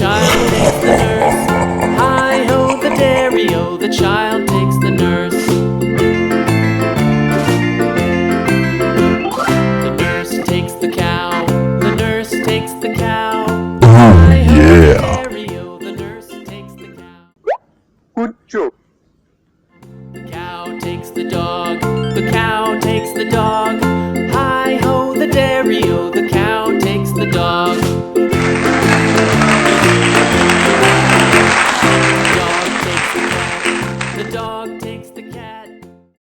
child takes the nurse. Hi-ho, the dairy-o, the child takes the nurse. The nurse takes the cow, the nurse takes the cow. Hi-ho, the dairy-o, the nurse takes the cow. Good job. The cow takes the dog, the cow takes the dog. Hi-ho, the dairy-o, the cow takes the dog. The dog takes the cat, the dog takes the